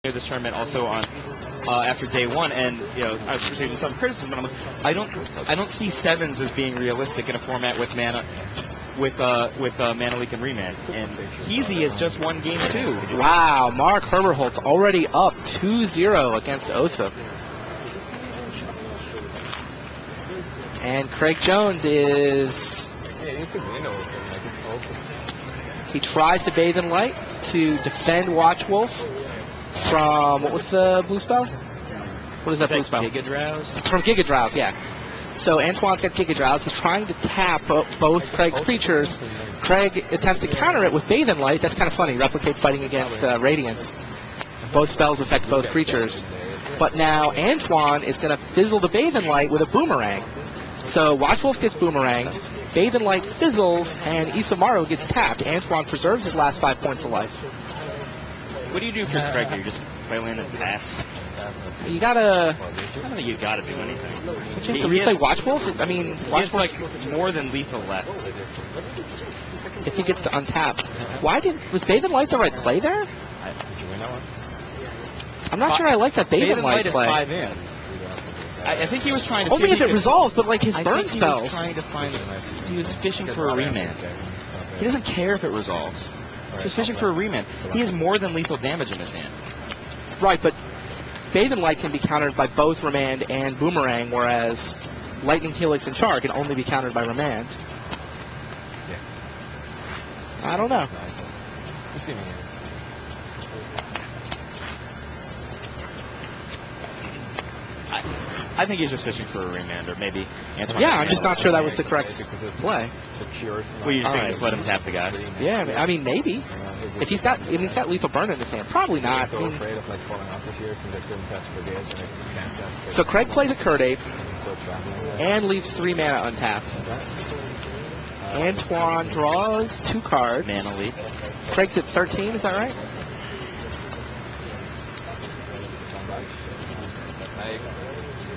this tournament also on after day one, and I was receiving some criticism. But I don't see sevens as being realistic in a format with mana leak and remand. And Heezy is just won game 2. Wow, Mark Herberholt's already up 2-0 against Osa. And Craig Jones is... He tries to Bathe in Light to defend Watch Wolf from... What was the blue spell? What is that blue spell? Giga Drowse? From Giga Drowse, yeah. So Antoine's got Giga Drowse. He's trying to tap both Craig's creatures. Craig attempts to counter it with Bathe in Light. That's kind of funny. Replicate's fighting against Radiance. Both spells affect both creatures. But now Antoine is going to fizzle the Bathe in Light with a Boomerang. So Watch Wolf gets boomeranged, Bathe in Light fizzles, and Isamaru gets tapped. Antoine preserves his last 5 points of life. What do you do for Craig? You just play land and pass? You gotta... I don't think you gotta do anything. Just to replay Watch Wolf? I mean, Watch Wolf... like more than lethal left. If he gets to untap. Was Bathe in Light the right play there? I'm not sure I like that Bathe in Light play. 5 in. I think he was trying to... Only if it resolves, but like his burn spells. He was fishing for a remand. He doesn't care if it resolves. He's fishing for a remand. He has more than lethal damage in his hand. Right, but Bathe in Light can be countered by both Remand and Boomerang, whereas Lightning, Helix, and Char can only be countered by Remand. I don't know. I think he's just fishing for a remand, or maybe Antoine. Yeah, I'm just not sure that was the correct play. Well, you just think just let him tap the guys? Yeah, I mean, maybe. If he's got lethal burn in his hand, probably not. So Craig plays a Curd Ape and leaves 3 mana untapped. Antoine draws 2 cards. Mana leak. Craig's at 13, is that right?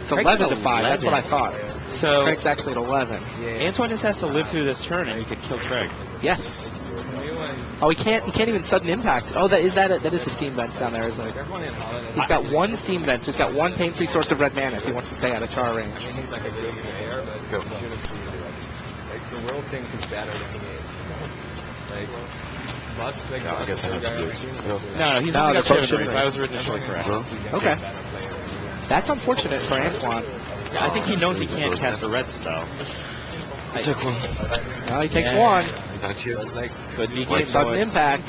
It's 11 to 5. That's what I thought. So Craig's actually at 11. Antoine just has to live through this turn, and he could kill Craig. Yes. Oh, he can't even sudden impact. Oh, that is a steam vent down there, isn't it? He's got 1 steam vent. So he's got 1 pain-free source of red mana if he wants to stay out of Char range. The world thinks he's better than he is. I guess that's good. No, he's not got 7 I was originally correct. Okay. That's unfortunate for Antoine. Yeah, I think he knows he can't cast a red spell. I took one. Well, he takes 1. Got you. Could be sudden impact.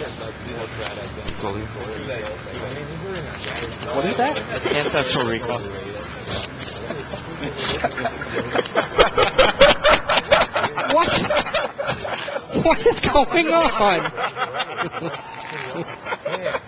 What is that? Ancestral Recall. What? What is going on? Yeah.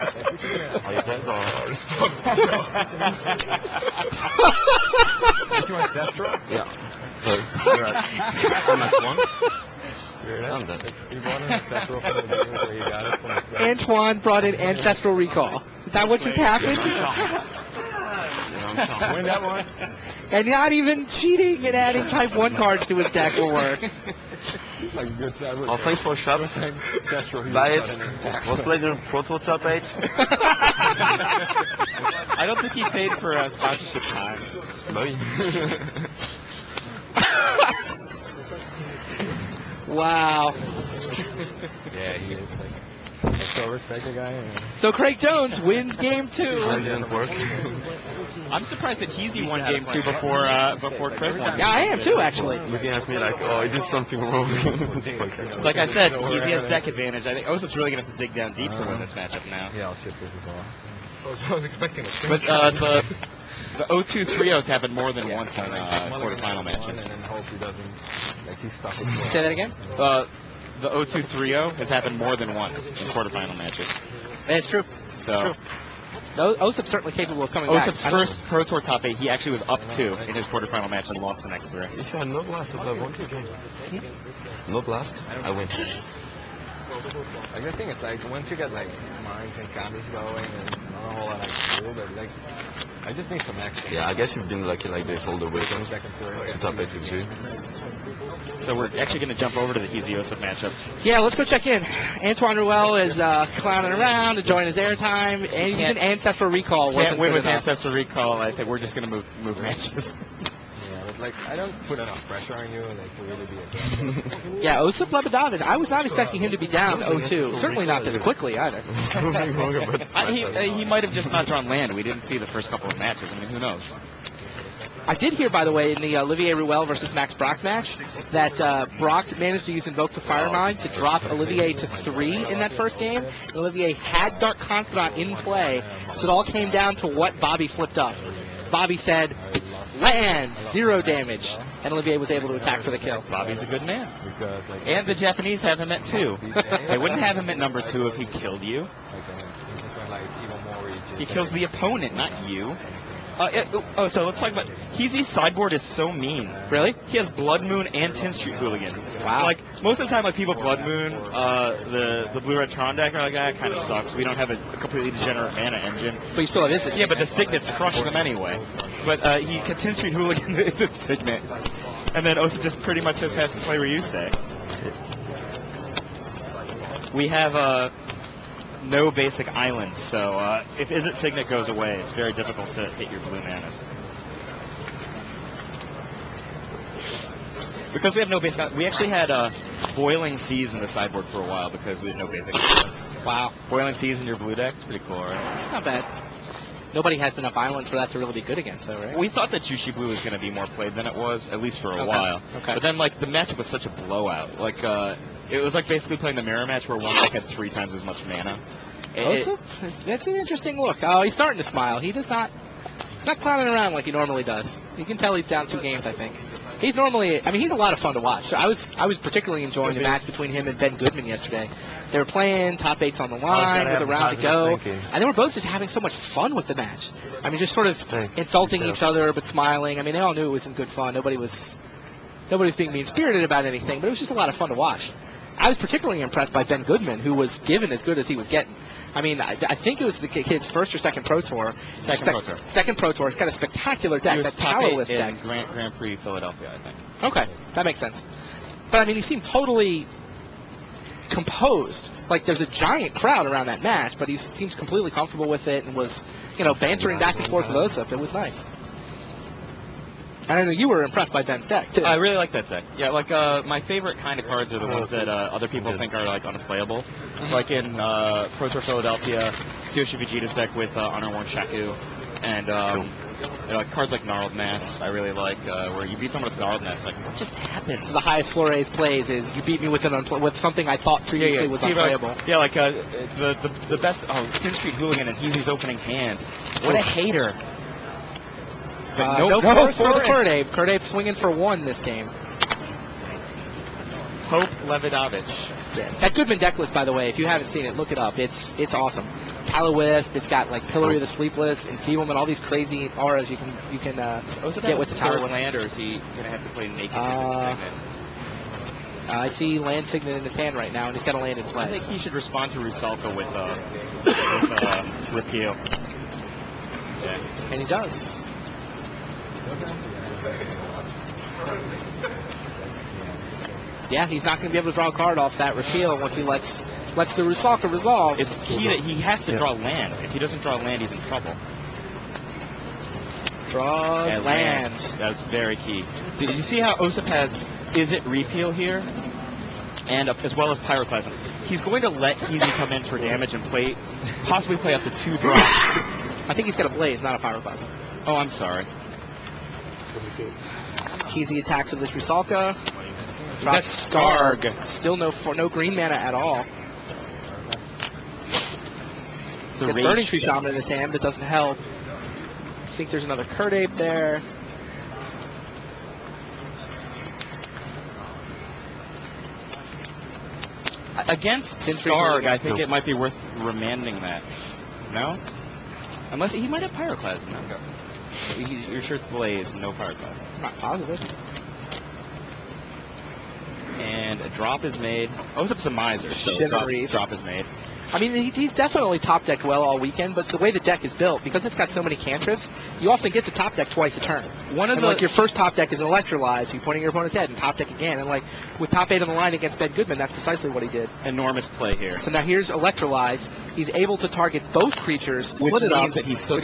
Antoine brought in Ancestral Recall. Is that what just happened? Win that one. And not even cheating and adding type 1 cards to his deck will work. Oh, thanks for shop. Buy it. Was played in prototype page. I don't think he paid for sponsorship time. Wow. Yeah, he is. So respect the guy. So Craig Jones wins game 2. Didn't work. I'm surprised that Heezy won game 2 before Craig won. Yeah, I am too, actually. Looking at me like, oh, I did something wrong. Like I said, Heezy has deck advantage. I think Osip's really going to have to dig down deep to win this matchup now. Yeah, I'll ship this as well. I was expecting it. But the 0-2-3-0s happened more than once in quarterfinal matches. Say that again? The 0-2-3-0 has happened more than once in quarterfinal matches. It's true. So, it's true. No, Osip's certainly capable of coming back. Osip's first Pro Tour top 8, he actually was up 2 in his quarterfinal match and lost the next 3. If you had no blast, I won this game. No blast, I win. Like the thing is, like once you get like mines and counters going, and not a whole lot I can do, but like I just need some extra. Yeah, I guess you've been lucky like this all the way. Second, top 8 with you. So we're actually going to jump over to the Hiziosa matchup. Yeah, let's go check in. Antoine Ruel is clowning around, enjoying his airtime, and even Ancestral Recall wasn't Can't win good with enough. Ancestral Recall. I think we're just going to move matches. Yeah, but like I don't put enough pressure on you, like to really be aggressive. Yeah, Osip Lebedovich, I was not expecting him to be down 0-2. Certainly not this quickly either. He might have just not drawn land. We didn't see the first couple of matches. I mean, who knows? I did hear, by the way, in the Olivier Ruel versus Max Brock match, that Brock managed to use Invoke the Fire Mind to drop Olivier to 3 in that first game. And Olivier had Dark Confidant in play, so it all came down to what Bobby flipped up. Bobby said, land, 0 damage, and Olivier was able to attack for the kill. Bobby's a good man. And the Japanese have him at 2. They wouldn't have him at number 2 if he killed you. He kills the opponent, not you. So let's talk about... Heezy's sideboard is so mean. Really? He has Blood Moon and 10th Street Hooligan. Wow. Like, most of the time, like, people Blood Moon, the Blue-Red Tron deck are like, it kind of sucks. We don't have a completely degenerate mana engine. But you still have Izzet. Yeah, but the Signets crush them anyway. But he 10th Street Hooligan is a Signet. And then Osa just pretty much just has to play Ryusei. We have, no basic island, so if Izzet Signet goes away, it's very difficult to hit your blue manas. Because we have no basic island, we actually had Boiling Seas in the sideboard for a while because we had no basic island. Wow. Boiling Seas in your blue deck, it's pretty cool, right? Not bad. Nobody has enough islands for that to really be good against, though, right? We thought that Jushi Blue was going to be more played than it was, at least for a while. Okay. But then, like, the matchup was such a blowout. Like, it was like basically playing the mirror match where one deck had 3 times as much mana. That's an interesting look. Oh, he's starting to smile. He's not clowning around like he normally does. You can tell he's down 2 games, I think. He's normally, I mean, he's a lot of fun to watch. So I was particularly enjoying the match between him and Ben Goodman yesterday. They were playing, top 8's on the line, with a round to go, and they were both just having so much fun with the match. I mean, just sort of insulting each other, but smiling. I mean, they all knew it was in good fun. Nobody was being mean-spirited about anything, but it was just a lot of fun to watch. I was particularly impressed by Ben Goodman, who was given as good as he was getting. I mean, I think it was the kid's first or second Pro Tour. Second Pro Tour. It's got a spectacular deck, that Tower Lift deck. Grand Prix Philadelphia, I think. Okay, that makes sense. But I mean, he seemed totally composed. Like, there's a giant crowd around that match, but he seems completely comfortable with it and was, bantering back and forth with Osip. It was nice. And I know you were impressed by Ben's deck, too. I really like that deck. Yeah, like, my favorite kind of cards are the ones that other people think are, like, unplayable. Mm-hmm. Like in Pro Tour Philadelphia, Tsuyoshi Vegeta's deck with Honor Worn Shaku, and cards like Gnarled Mass I really like, where you beat someone with Gnarled Mass, like, what just happened? So the highest Flores plays is you beat me with with something I thought previously was unplayable. Yeah, like, the best, 10th Street Hooligan and Heezy's opening hand. What a hater. No force for the Kurdabe. Kurdabe swinging for 1 this game. Hope Lebedovich. Yeah. That Goodman deck list, by the way, if you haven't seen it, look it up. It's awesome. Callowist, it's got like Pillory of the Sleepless, Enfeeblement, all these crazy auras you can get with the Tower Lift. Land, or is he gonna have to play naked as Signet? I see Land Signet in his hand right now, and he's got a land in play. I think he should respond to Rusalka with Repeal. Yeah. And he does. Yeah, he's not going to be able to draw a card off that Repeal once he lets the Rusalka resolve. It's key that he has to draw land. If he doesn't draw land, he's in trouble. Draws land. That's very key. So you see how Osip has Izzet Repeal here? And as well as Pyroclasm. He's going to let Heezy come in for damage and possibly play up to 2 drops. I think he's got a Blaze, not a Pyroclasm. Oh, I'm sorry. Heezy attacks with this Rusalka. Drops Skarg. Still no green mana at all. The Burning Tree Shaman in his hand, but doesn't help. I think there's another Kurdabe there. Against Skarg, I think it might be worth remanding that. No? Unless he might have Pyroclasm. No. You're sure it's Blaze, no Pyroclasm. I'm not positive. And and a drop is made. Oh, it's up some misers, so drop is made. I mean, he's definitely top decked well all weekend, but the way the deck is built, because it's got so many cantrips, you often get to top deck twice a turn. Like your first top deck is an Electrolyze, you point at your opponent's head and top deck again. And like with top 8 on the line against Ben Goodman, that's precisely what he did. Enormous play here. So now here's Electrolyze. He's able to target both creatures, split it up. That he's still got